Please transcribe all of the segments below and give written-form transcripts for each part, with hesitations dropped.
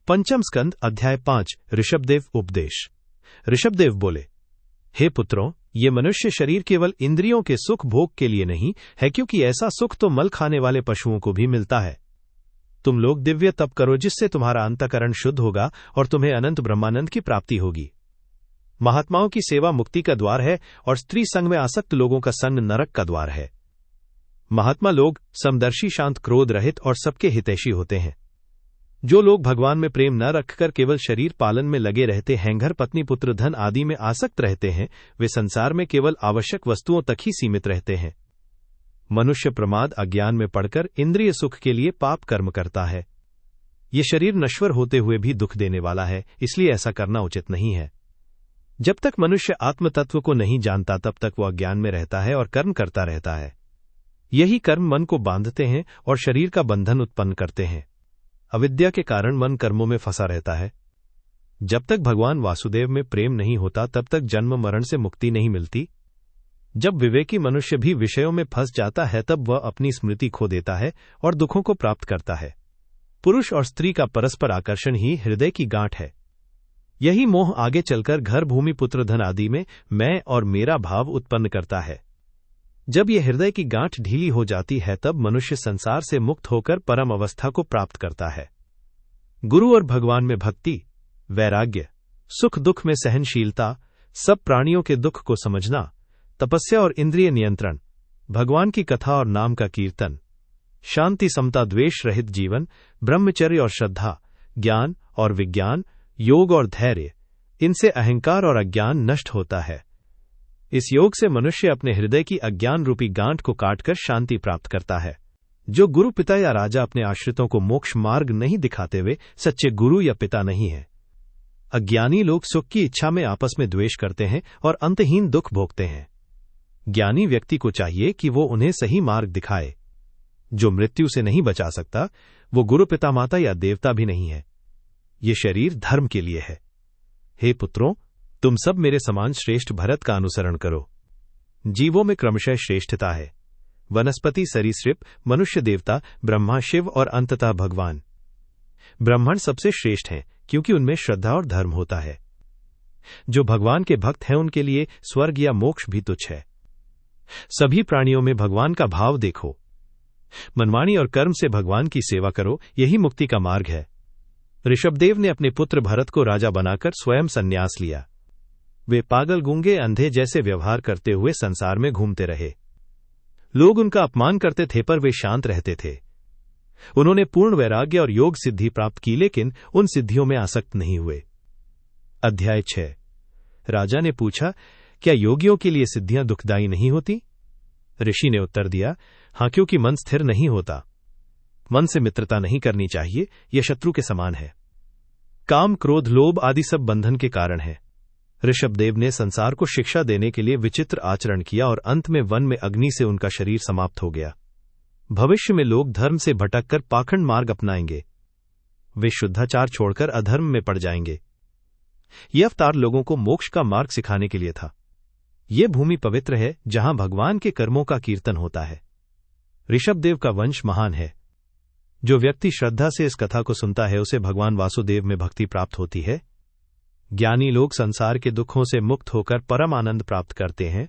पंचम स्कंद अध्याय 5 ऋषभदेव उपदेश। ऋषभदेव बोले, हे पुत्रों, ये मनुष्य शरीर केवल इंद्रियों के सुख भोग के लिए नहीं है, क्योंकि ऐसा सुख तो मल खाने वाले पशुओं को भी मिलता है। तुम लोग दिव्य तप करो, जिससे तुम्हारा अंतःकरण शुद्ध होगा और तुम्हें अनंत ब्रह्मानंद की प्राप्ति होगी। महात्माओं की सेवा मुक्ति का द्वार है और स्त्री संग में आसक्त लोगों का संग नरक का द्वार है। महात्मा लोग समदर्शी, शांत, क्रोध रहित और सबके हितैषी होते हैं। जो लोग भगवान में प्रेम न रखकर केवल शरीर पालन में लगे रहते हैं, घर, पत्नी, पुत्र, धन आदि में आसक्त रहते हैं, वे संसार में केवल आवश्यक वस्तुओं तक ही सीमित रहते हैं। मनुष्य प्रमाद अज्ञान में पड़कर इंद्रिय सुख के लिए पाप कर्म करता है। ये शरीर नश्वर होते हुए भी दुख देने वाला है, इसलिए ऐसा करना उचित नहीं है। जब तक मनुष्य आत्म तत्व को नहीं जानता, तब तक वह अज्ञान में रहता है और कर्म करता रहता है। यही कर्म मन को बांधते हैं और शरीर का बंधन उत्पन्न करते हैं। अविद्या के कारण मन कर्मों में फंसा रहता है। जब तक भगवान वासुदेव में प्रेम नहीं होता, तब तक जन्म मरण से मुक्ति नहीं मिलती। जब विवेकी मनुष्य भी विषयों में फंस जाता है, तब वह अपनी स्मृति खो देता है और दुखों को प्राप्त करता है। पुरुष और स्त्री का परस्पर आकर्षण ही हृदय की गांठ है। यही मोह आगे चलकर घर, भूमि, पुत्र, धन आदि में मैं और मेरा भाव उत्पन्न करता है। जब यह हृदय की गांठ ढीली हो जाती है, तब मनुष्य संसार से मुक्त होकर परम अवस्था को प्राप्त करता है। गुरु और भगवान में भक्ति, वैराग्य, सुख दुख में सहनशीलता, सब प्राणियों के दुख को समझना, तपस्या और इंद्रिय नियंत्रण, भगवान की कथा और नाम का कीर्तन, शांति, समता, द्वेष रहित जीवन, ब्रह्मचर्य और श्रद्धा, ज्ञान और विज्ञान, योग और धैर्य, इनसे अहंकार और अज्ञान नष्ट होता है। इस योग से मनुष्य अपने हृदय की अज्ञान रूपी गांठ को काटकर शांति प्राप्त करता है। जो गुरु, पिता या राजा अपने आश्रितों को मोक्ष मार्ग नहीं दिखाते, वे सच्चे गुरु या पिता नहीं है। अज्ञानी लोग सुख की इच्छा में आपस में द्वेष करते हैं और अंतहीन दुख भोगते हैं। ज्ञानी व्यक्ति को चाहिए कि वो उन्हें सही मार्ग दिखाए। जो मृत्यु से नहीं बचा सकता, वो गुरु, पिता, माता या देवता भी नहीं है। ये शरीर धर्म के लिए है। हे पुत्रों, तुम सब मेरे समान श्रेष्ठ भरत का अनुसरण करो। जीवों में क्रमशः श्रेष्ठता है। वनस्पति, सरीसृप, मनुष्य, देवता, ब्रह्मा, शिव और अंततः भगवान। ब्राह्मण सबसे श्रेष्ठ हैं, क्योंकि उनमें श्रद्धा और धर्म होता है। जो भगवान के भक्त हैं, उनके लिए स्वर्ग या मोक्ष भी तुच्छ है। सभी प्राणियों में भगवान का भाव देखो। मनमानी और कर्म से भगवान की सेवा करो, यही मुक्ति का मार्ग है। ऋषभदेव ने अपने पुत्र भरत को राजा बनाकर स्वयं संन्यास लिया। वे पागल, गूंगे, अंधे जैसे व्यवहार करते हुए संसार में घूमते रहे। लोग उनका अपमान करते थे, पर वे शांत रहते थे। उन्होंने पूर्ण वैराग्य और योग सिद्धि प्राप्त की, लेकिन उन सिद्धियों में आसक्त नहीं हुए। अध्याय 6। राजा ने पूछा, क्या योगियों के लिए सिद्धियां दुखदायी नहीं होती? ऋषि ने उत्तर दिया, हां, क्योंकि मन स्थिर नहीं होता। मन से मित्रता नहीं करनी चाहिए, यह शत्रु के समान है। काम, क्रोध, लोभ आदि सब बंधन के कारण है। ऋषभदेव ने संसार को शिक्षा देने के लिए विचित्र आचरण किया और अंत में वन में अग्नि से उनका शरीर समाप्त हो गया। भविष्य में लोग धर्म से भटककर पाखंड मार्ग अपनाएंगे। वे शुद्धाचार छोड़कर अधर्म में पड़ जाएंगे। यह अवतार लोगों को मोक्ष का मार्ग सिखाने के लिए था। यह भूमि पवित्र है, जहां भगवान के कर्मों का कीर्तन होता है। ऋषभदेव का वंश महान है। जो व्यक्ति श्रद्धा से इस कथा को सुनता है, उसे भगवान वासुदेव में भक्ति प्राप्त होती है। ज्ञानी लोग संसार के दुखों से मुक्त होकर परम आनंद प्राप्त करते हैं।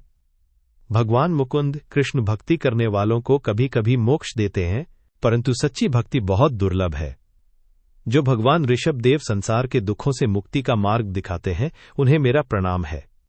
भगवान मुकुंद कृष्ण भक्ति करने वालों को कभी कभी मोक्ष देते हैं, परंतु सच्ची भक्ति बहुत दुर्लभ है। जो भगवान ऋषभदेव संसार के दुखों से मुक्ति का मार्ग दिखाते हैं, उन्हें मेरा प्रणाम है।